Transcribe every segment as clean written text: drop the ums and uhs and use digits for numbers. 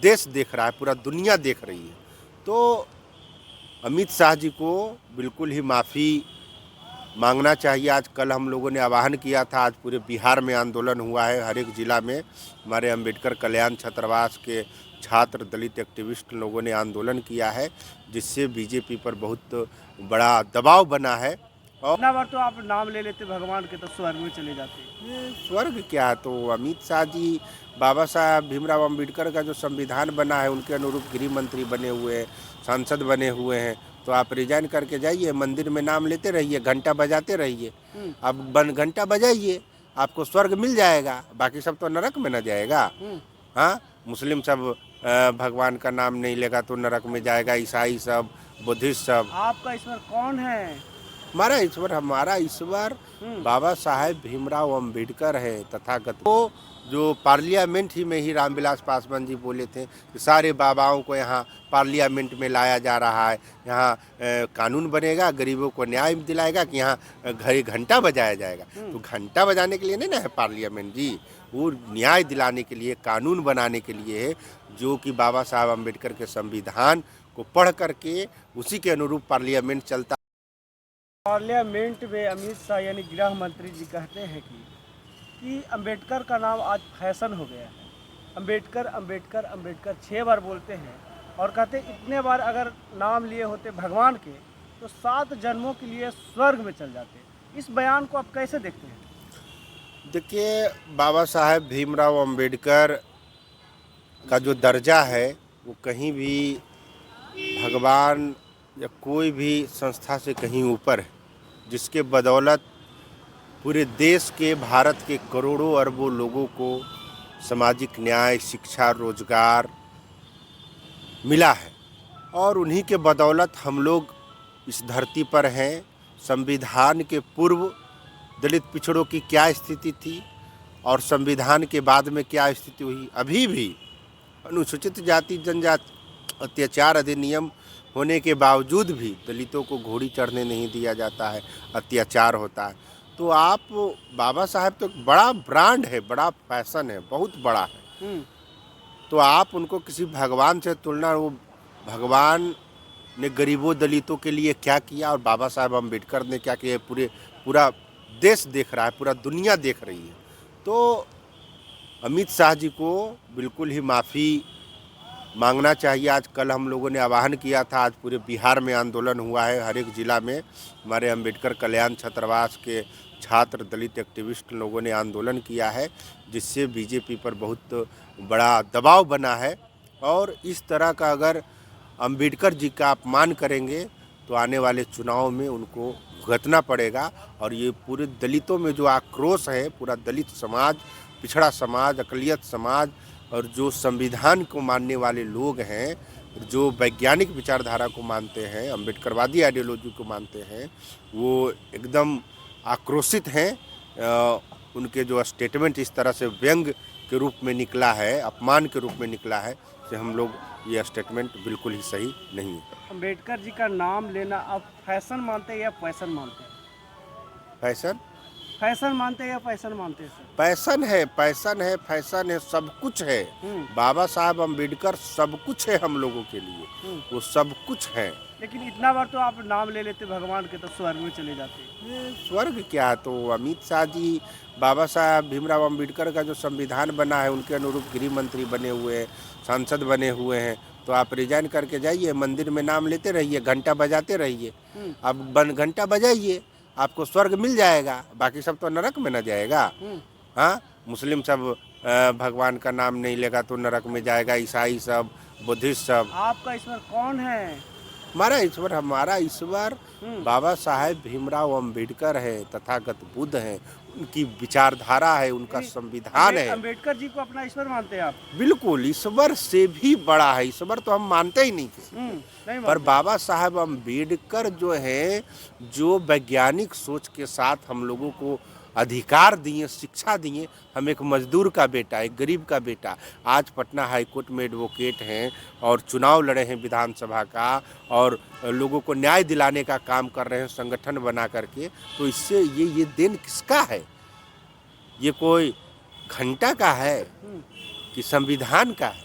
देश देख रहा है, पूरा दुनिया देख रही है। तो अमित शाह जी को बिल्कुल ही माफ़ी मांगना चाहिए। आज कल हम लोगों ने आह्वान किया था, आज पूरे बिहार में आंदोलन हुआ है, हर एक ज़िला में हमारे अंबेडकर कल्याण छात्रावास के छात्र दलित एक्टिविस्ट लोगों ने आंदोलन किया है, जिससे बीजेपी पर बहुत बड़ा दबाव बना है। और इतना बार तो आप नाम ले लेते भगवान के तो स्वर्ग में चले जाते। ये स्वर्ग क्या है, तो अमित शाह जी बाबा साहब भीमराव अंबेडकर का जो संविधान बना है उनके अनुरूप गृह मंत्री बने हुए हैं, सांसद बने हुए हैं। तो आप रिजाइन करके जाइए, मंदिर में नाम लेते रहिए, घंटा बजाते रहिए। अब घंटा बजाइए, आपको स्वर्ग मिल जाएगा, बाकी सब तो नरक में न जाएगा। हाँ, मुस्लिम सब भगवान का नाम नहीं लेगा तो नरक में जाएगा, ईसाई सब, बुद्धिस्ट सब। आपका ईश्वर कौन है? हमारा ईश्वर बाबा साहेब भीमराव अंबेडकर है तथागत। वो जो पार्लियामेंट ही में ही रामविलास पासवान जी बोले थे कि सारे बाबाओं को यहाँ पार्लियामेंट में लाया जा रहा है, यहाँ कानून बनेगा, गरीबों को न्याय दिलाएगा कि यहाँ घंटा बजाया जाएगा। तो घंटा बजाने के लिए नहीं ना है पार्लियामेंट जी, वो न्याय दिलाने के लिए, कानून बनाने के लिए है, जो कि बाबा साहब अम्बेडकर के संविधान को पढ़ करके उसी के अनुरूप पार्लियामेंट चलता। पार्लियामेंट में अमित शाह यानी गृह मंत्री जी कहते हैं कि अंबेडकर का नाम आज फैशन हो गया है। अंबेडकर अंबेडकर अंबेडकर 6 बार बोलते हैं और कहते हैं इतने बार अगर नाम लिए होते भगवान के तो 7 जन्मों के लिए स्वर्ग में चल जाते। इस बयान को आप कैसे देखते हैं? देखिए, बाबा साहेब भीमराव अंबेडकर का जो दर्जा है वो कहीं भी भगवान या कोई भी संस्था से कहीं ऊपर है, जिसके बदौलत पूरे देश के, भारत के करोड़ों अरबों लोगों को सामाजिक न्याय, शिक्षा, रोजगार मिला है। और उन्हीं के बदौलत हम लोग इस धरती पर हैं। संविधान के पूर्व दलित पिछड़ों की क्या स्थिति थी और संविधान के बाद में क्या स्थिति हुई, अभी भी अनुसूचित जाति जनजाति अत्याचार अधिनियम होने के बावजूद भी दलितों को घोड़ी चढ़ने नहीं दिया जाता है, अत्याचार होता है। तो आप बाबा साहब तो एक बड़ा ब्रांड है, बड़ा फैशन है, बहुत बड़ा है। तो आप उनको किसी भगवान से तुलना, वो भगवान ने गरीबों दलितों के लिए क्या किया और बाबा साहब अम्बेडकर ने क्या किया, पूरा देश देख रहा है, पूरा दुनिया देख रही है। तो अमित शाह जी को बिल्कुल ही माफ़ी मांगना चाहिए। आज कल हम लोगों ने आह्वान किया था, आज पूरे बिहार में आंदोलन हुआ है, हर एक ज़िला में हमारे अंबेडकर कल्याण छात्रावास के छात्र दलित एक्टिविस्ट लोगों ने आंदोलन किया है, जिससे बीजेपी पर बहुत बड़ा दबाव बना है। और इस तरह का अगर अंबेडकर जी का अपमान करेंगे तो आने वाले चुनाव में उनको भुगतना पड़ेगा। और ये पूरे दलितों में जो आक्रोश है, पूरा दलित समाज, पिछड़ा समाज, अक़लियत समाज और जो संविधान को मानने वाले लोग हैं, जो वैज्ञानिक विचारधारा को मानते हैं, अम्बेडकरवादी आइडियोलॉजी को मानते हैं, वो एकदम आक्रोशित हैं। उनके जो स्टेटमेंट इस तरह से व्यंग के रूप में निकला है, अपमान के रूप में निकला है, कि हम लोग ये स्टेटमेंट बिल्कुल ही सही नहीं है। अंबेडकर जी का नाम लेना आप फैशन मानते हैं या पैसन मानते हैं? फैशन फैशन मानते हैं या पैसन मानते हैं सर? पैसन है, पैसन है, फैशन है, सब कुछ है। बाबा साहब अम्बेडकर सब कुछ है हम लोगों के लिए, वो सब कुछ है। लेकिन इतना बार तो आप नाम ले लेते भगवान के तो स्वर्ग में चले जाते। ये स्वर्ग क्या है, तो अमित शाह जी बाबा साहब भीमराव अंबेडकर का जो संविधान बना है उनके अनुरूप गृह मंत्री बने हुए हैं, सांसद बने हुए हैं। तो आप रिजाइन करके जाइए, मंदिर में नाम लेते रहिए, घंटा बजाते रहिए। अब घंटा बजाइए, आपको स्वर्ग मिल जाएगा, बाकी सब तो नरक में न जाएगा। हाँ, मुस्लिम सब भगवान का नाम नहीं लेगा तो नरक में जाएगा, ईसाई सब, बुद्धिस्ट सब। आपका ईश्वर कौन है? हमारा ईश्वर बाबा साहेब भीमराव अंबेडकर है तथागत बुद्ध हैं, उनकी विचारधारा है, उनका संविधान है। अंबेडकर जी को अपना ईश्वर मानते हैं आप? बिल्कुल, ईश्वर से भी बड़ा है। ईश्वर तो हम मानते ही नहीं किसी को, नहीं पर बाबा साहब अम्बेडकर जो है, जो वैज्ञानिक सोच के साथ हम लोगों को अधिकार दिए, शिक्षा दिए। हम एक मजदूर का बेटा, एक गरीब का बेटा, आज पटना हाई कोर्ट में एडवोकेट हैं और चुनाव लड़े हैं विधानसभा का, और लोगों को न्याय दिलाने का काम कर रहे हैं संगठन बना करके। तो इससे ये देन किसका है? ये कोई घंटा का है कि संविधान का है?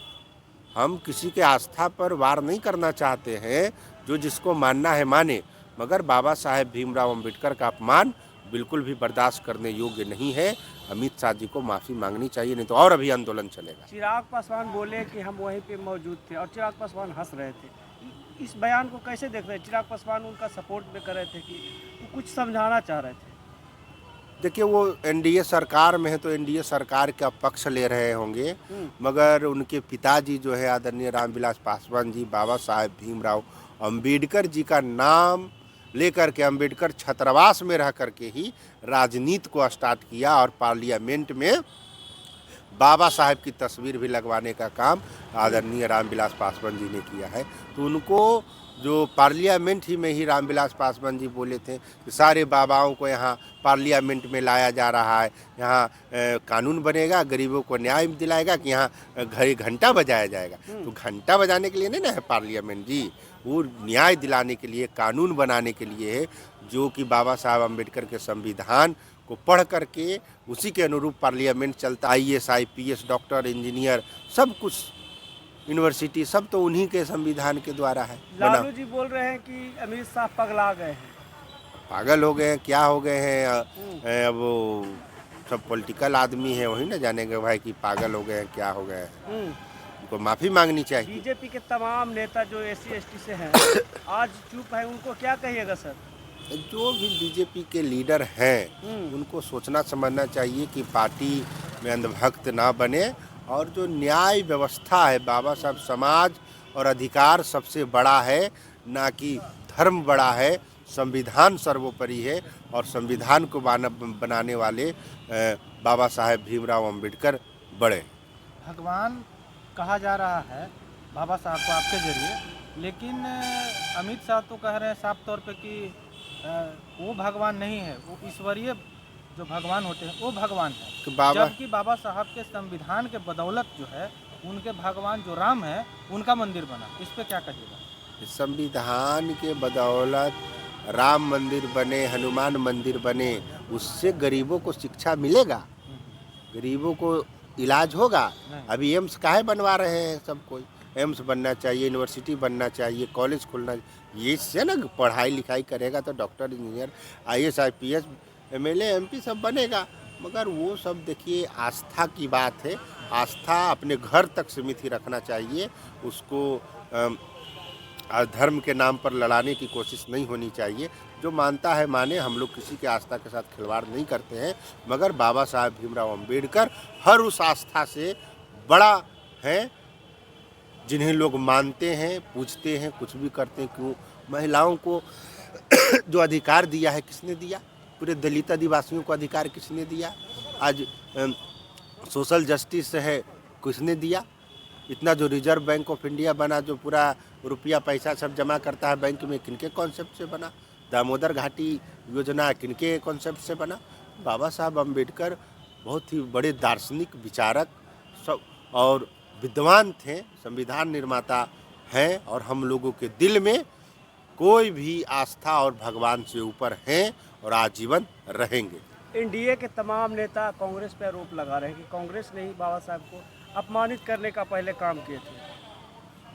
हम किसी के आस्था पर वार नहीं करना चाहते हैं, जो जिसको मानना है माने, मगर बाबा साहेब भीमराव अंबेडकर का अपमान बिल्कुल भी बर्दाश्त करने योग्य नहीं है। अमित शाह जी को माफ़ी मांगनी चाहिए, नहीं तो और अभी आंदोलन चलेगा। चिराग पासवान बोले कि हम वहीं पे मौजूद थे और चिराग पासवान हंस रहे थे। इस बयान को कैसे देख रहे हैं? चिराग पासवान उनका सपोर्ट में कर रहे थे कि वो कुछ समझाना चाह रहे थे। देखिए, वो एनडीए सरकार में है तो एनडीए सरकार का पक्ष ले रहे होंगे, मगर उनके पिताजी जो है आदरणीय रामविलास पासवान जी, बाबा साहेब भीमराव अंबेडकर जी का नाम लेकर के अंबेडकर छात्रावास में रह करके ही राजनीति को स्टार्ट किया और पार्लियामेंट में बाबा साहेब की तस्वीर भी लगवाने का काम आदरणीय रामविलास पासवान जी ने किया है। तो उनको जो पार्लियामेंट ही में ही रामविलास पासवान जी बोले थे कि सारे बाबाओं को यहाँ पार्लियामेंट में लाया जा रहा है, यहाँ कानून बनेगा, गरीबों को न्याय दिलाएगा, कि यहाँ घंटा बजाया जाएगा। तो घंटा बजाने के लिए नहीं ना है पार्लियामेंट जी, वो न्याय दिलाने के लिए, कानून बनाने के लिए है, जो कि बाबा साहब अम्बेडकर के संविधान को पढ़ करके उसी के अनुरूप पार्लियामेंट चलता। आईएएस, आईपीएस, डॉक्टर, इंजीनियर, सब कुछ यूनिवर्सिटी सब तो उन्हीं के संविधान के द्वारा है बना। लालू जी बोल रहे हैं कि अमित शाह पगला गए हैं। पागल हो गए हैं, क्या हो गए हैं? अब वो सब पॉलिटिकल आदमी है, वही ना जानेंगे भाई कि पागल हो गए हैं, क्या हो गए हैं। उनको माफ़ी मांगनी चाहिए। बीजेपी के तमाम नेता जो एससी एसटी से हैं आज चुप है, उनको क्या कहिएगा सर? जो भी बीजेपी के लीडर हैं उनको सोचना समझना चाहिए कि पार्टी में अंधभक्त ना बने, और जो न्याय व्यवस्था है, बाबा साहब, समाज और अधिकार सबसे बड़ा है, ना कि धर्म बड़ा है। संविधान सर्वोपरि है, और संविधान को बनाने वाले बाबा साहेब भीमराव अंबेडकर बड़े। भगवान कहा जा रहा है बाबा साहब को आपके जरिए, लेकिन अमित शाह तो कह रहे हैं साफ तौर पे कि वो भगवान नहीं है, वो ईश्वरीय जो भगवान होते हैं वो भगवान है। जबकि बाबा साहब के संविधान के बदौलत जो है उनके भगवान जो राम है उनका मंदिर बना। इस पे क्या कहिएगा? संविधान के बदौलत राम मंदिर बने, हनुमान मंदिर बने, उससे गरीबों को शिक्षा मिलेगा, गरीबों को इलाज होगा। अभी एम्स काहे बनवा रहे हैं सब कोई? एम्स बनना चाहिए, यूनिवर्सिटी बनना चाहिए, कॉलेज खुलना, ये इससे ना पढ़ाई लिखाई करेगा तो doctor, engineer, IAS, IPS, MLA, MP सब बनेगा। मगर वो सब देखिए आस्था की बात है, आस्था अपने घर तक सीमित ही रखना चाहिए, उसको धर्म के नाम पर लड़ाने की कोशिश नहीं होनी चाहिए। जो मानता है माने, हम लोग किसी के आस्था के साथ खिलवाड़ नहीं करते हैं, मगर बाबा साहब भीमराव अंबेडकर हर उस आस्था से बड़ा है जिन्हें लोग मानते हैं, पूजते हैं, कुछ भी करते हैं। क्यों? महिलाओं को जो अधिकार दिया है किसने दिया? पूरे दलित आदिवासियों को अधिकार किसने दिया? आज सोशल जस्टिस है, किसने दिया? इतना जो रिजर्व बैंक ऑफ इंडिया बना, जो पूरा रुपया पैसा सब जमा करता है बैंक में, किनके कॉन्सेप्ट से बना? दामोदर घाटी योजना किनके कॉन्सेप्ट से बना? बाबा साहब अम्बेडकर बहुत ही बड़े दार्शनिक, विचारक सब और विद्वान थे, संविधान निर्माता हैं, और हम लोगों के दिल में कोई भी आस्था और भगवान से ऊपर हैं और आजीवन रहेंगे। एनडीए के तमाम नेता कांग्रेस पर आरोप लगा रहे हैं कि कांग्रेस ने ही बाबा साहब को अपमानित करने का पहले काम किए थे।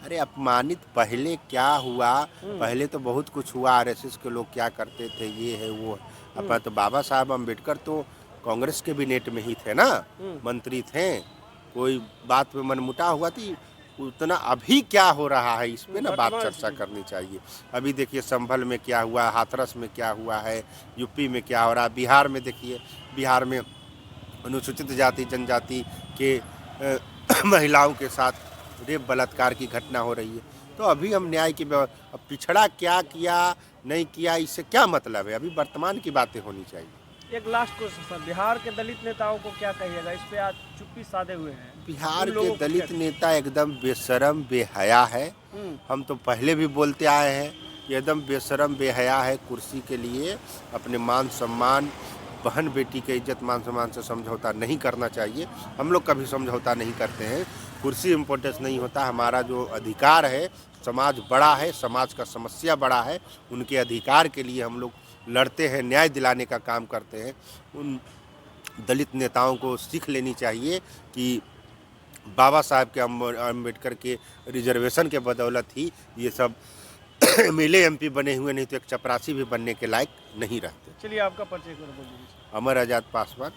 अरे अपमानित पहले क्या हुआ? पहले तो बहुत कुछ हुआ, आरएसएस के लोग क्या करते थे, ये है वो है। अपना तो बाबा साहब अम्बेडकर तो कांग्रेस के कैबिनेट में ही थे ना, मंत्री थे, कोई बात में मनमुटाव हुआ थी उतना। अभी क्या हो रहा है इस पे ना बात चर्चा करनी चाहिए। अभी देखिए संभल में क्या हुआ, हाथरस में क्या हुआ है, यूपी में क्या हो रहा है, बिहार में देखिए, बिहार में अनुसूचित जाति जनजाति के महिलाओं के साथ रेप बलात्कार की घटना हो रही है। तो अभी हम न्याय की पिछड़ा क्या किया नहीं किया इससे क्या मतलब है? अभी वर्तमान की बातें होनी चाहिए। एक लास्ट क्वेश्चन सर, बिहार के दलित नेताओं को क्या कहिएगा? इस पे आज चुप्पी साधे हुए हैं। बिहार के दलित नेता एकदम बेशरम बेहया है। हम तो पहले भी बोलते आए हैं कि एकदम बेशरम बेहया है। कुर्सी के लिए अपने मान सम्मान, बहन बेटी के इज्जत मान सम्मान से समझौता नहीं करना चाहिए। हम लोग कभी समझौता नहीं करते हैं। कुर्सी इम्पोर्टेंस नहीं होता, हमारा जो अधिकार है, समाज बड़ा है, समाज का समस्या बड़ा है, उनके अधिकार के लिए हम लोग लड़ते हैं, न्याय दिलाने का काम करते हैं। उन दलित नेताओं को सीख लेनी चाहिए कि बाबा साहब के अम्बेडकर के रिजर्वेशन के बदौलत ही ये सब एमएलए एमपी बने हुए, नहीं तो एक चपरासी भी बनने के लायक नहीं रहते। चलिए आपका परिचय कर बोल दीजिए। अमर आज़ाद पासवान,